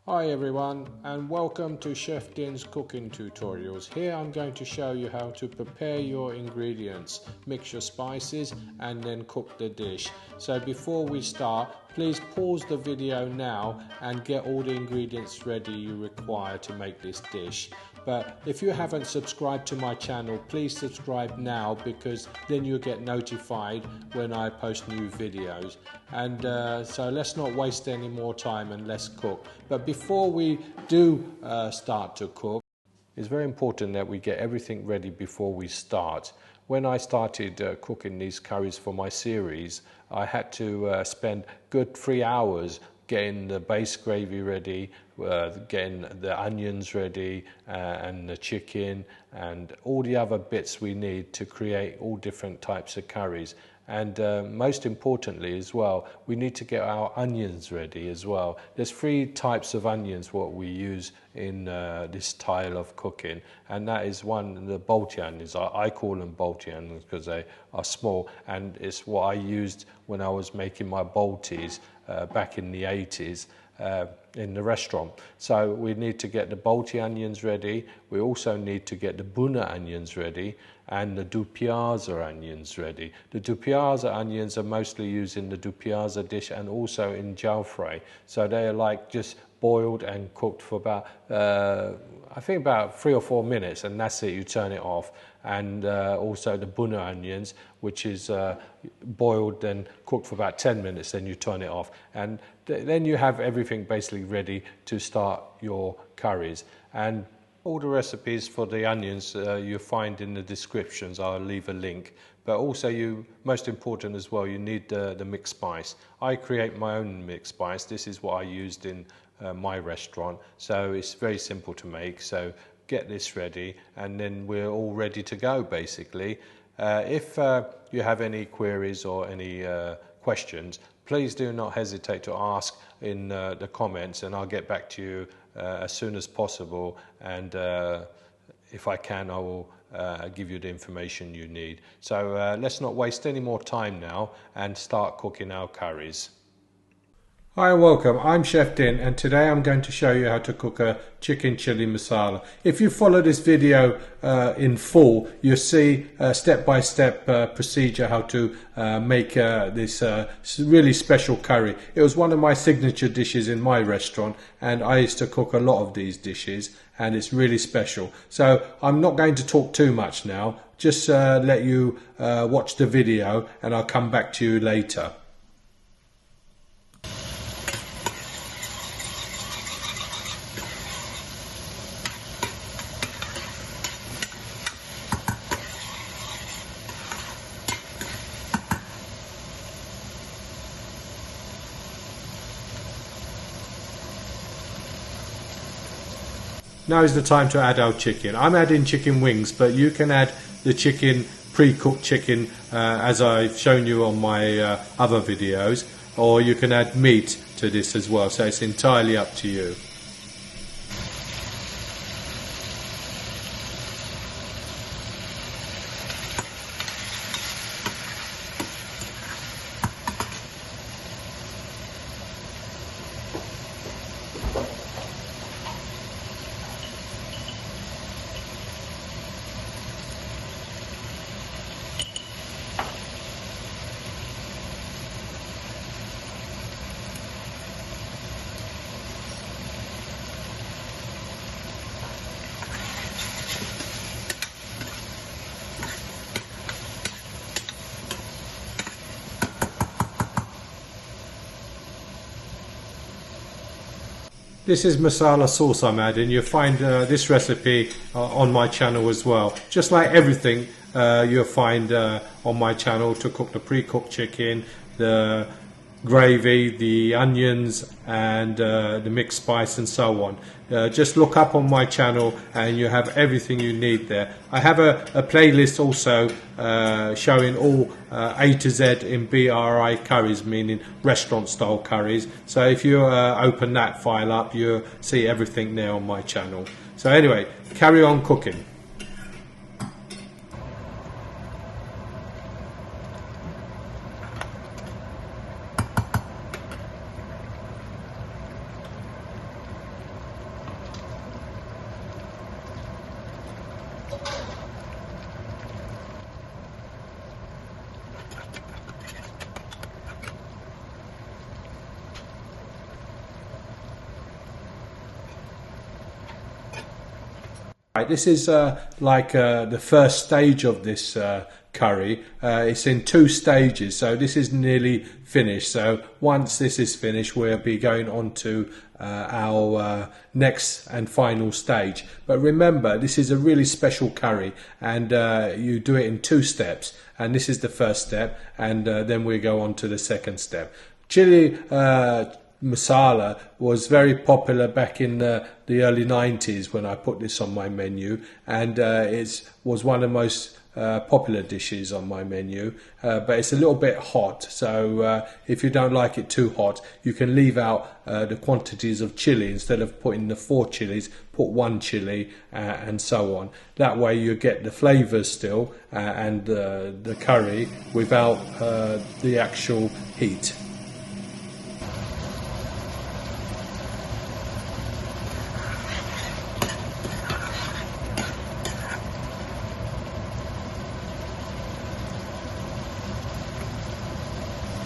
Hi everyone, and welcome to Chef Din's cooking tutorials. Here I'm going to show you how to prepare your ingredients, mix your spices and then cook the dish. So before we start, please pause the video now and get all the ingredients ready you require to make this dish. But if you haven't subscribed to my channel, please subscribe now, because then you'll get notified when I post new videos. And so let's not waste any more time and let's cook. But before we do start to cook, it's very important that we get everything ready before we start. When I started cooking these curries for my series, I had to spend good 3 hours getting the base gravy ready, getting the onions ready, and the chicken and all the other bits we need to create all different types of curries. And most importantly as well, we need to get our onions ready as well. There's 3 types of onions what we use in this style of cooking, and that is one, the Balti onions. I call them Balti onions because they are small, and it's what I used when I was making my Baltis back in the 80s. In the restaurant. So we need to get the Balti onions ready. We also need to get the Bhuna onions ready and the Dupiaza onions ready. The Dupiaza onions are mostly used in the Dupiaza dish and also in Dall fry. So they are like just boiled and cooked for about I think about 3 or 4 minutes, and that's it, you turn it off. And also the Bhuna onions, which is boiled and cooked for about 10 minutes, then you turn it off. And then you have everything basically ready to start your curries. And all the recipes for the onions you find in the descriptions. I'll leave a link. But also, most important as well, you need the mixed spice. I create my own mixed spice. This is what I used in my restaurant. So it's very simple to make. So get this ready, and then we're all ready to go basically. If you have any queries or any questions, please do not hesitate to ask in the comments, and I'll get back to you as soon as possible. And if I can, I will give you the information you need. So let's not waste any more time now and start cooking our curries. Hi and welcome, I'm Chef Din, and today I'm going to show you how to cook a chicken chili masala. If you follow this video in full, you'll see a step-by-step procedure how to make this really special curry. It was one of my signature dishes in my restaurant, and I used to cook a lot of these dishes, and it's really special. So I'm not going to talk too much now, just let you watch the video, and I'll come back to you later. Now is the time to add our chicken. I'm adding chicken wings, but you can add the chicken, pre-cooked chicken, as I've shown you on my other videos, or you can add meat to this as well, so it's entirely up to you. This is masala sauce I'm adding. You'll find this recipe on my channel as well. Just like everything you'll find on my channel to cook the pre-cooked chicken, the gravy, the onions, and the mixed spice and so on. Just look up on my channel and you have everything you need there. I have a playlist also showing all A to Z in BRI curries, meaning restaurant style curries. So if you open that file up, you'll see everything there on my channel. So anyway, carry on cooking. Right, this is like the first stage of this curry. It's in 2 stages, so this is nearly finished. So once this is finished, we'll be going on to our next and final stage. But remember, this is a really special curry, and you do it in 2 steps, and this is the first step, and then we go on to the second step. Chili masala was very popular back in the early 90s when I put this on my menu, and it was one of the most popular dishes on my menu, but it's a little bit hot, so if you don't like it too hot, you can leave out the quantities of chili. Instead of putting the 4 chilies, put 1 chili, and so on. That way you get the flavors still and the curry without the actual heat.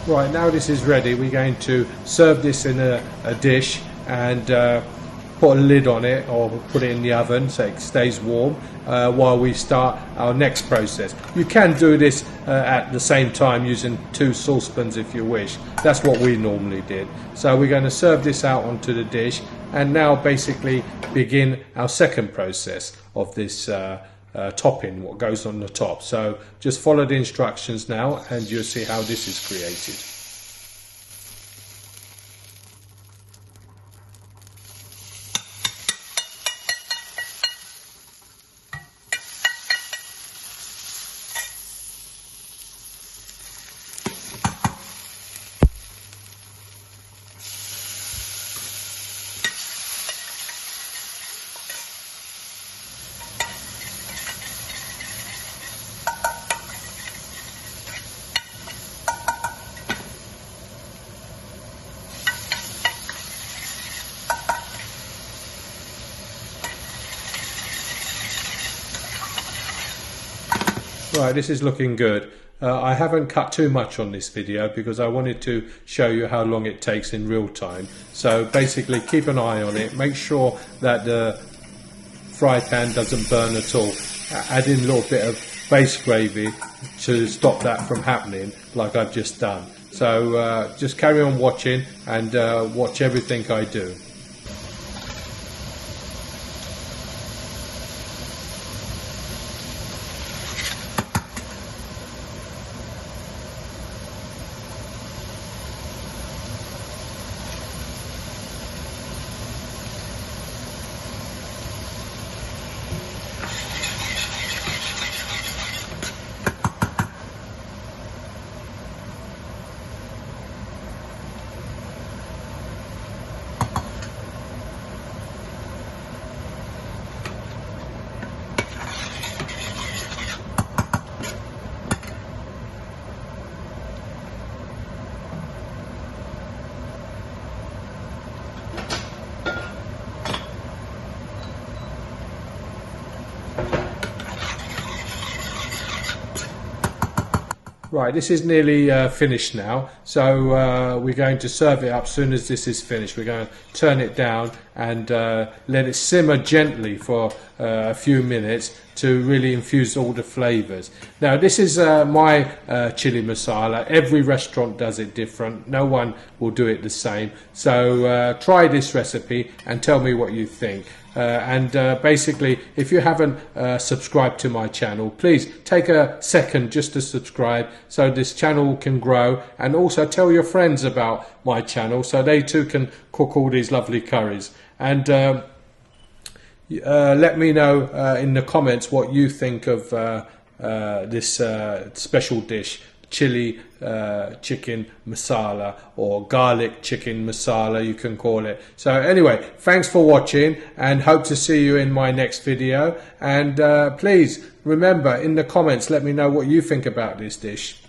Right, now this is ready, we're going to serve this in a dish and put a lid on it, or put it in the oven so it stays warm while we start our next process. You can do this at the same time using 2 saucepans if you wish. That's what we normally did. So we're going to serve this out onto the dish and now basically begin our second process of this topping, what goes on the top. So just follow the instructions now and you'll see how this is created. Right, this is looking good. I haven't cut too much on this video because I wanted to show you how long it takes in real time. So basically keep an eye on it, make sure that the fry pan doesn't burn at all. Add in a little bit of base gravy to stop that from happening like I've just done. So just carry on watching and watch everything I do. Right, this is nearly finished now, so we're going to serve it up. As soon as this is finished, we're going to turn it down and let it simmer gently for a few minutes to really infuse all the flavors. Now this is my chili masala. Every restaurant does it different. No one will do it the same. So try this recipe and tell me what you think. Basically, if you haven't subscribed to my channel, please take a second just to subscribe so this channel can grow, and also tell your friends about my channel so they too can cook all these lovely curries. And let me know in the comments what you think of this special dish, chili chicken masala, or garlic chicken masala, you can call it. So anyway, thanks for watching and hope to see you in my next video. And please remember, in the comments, let me know what you think about this dish.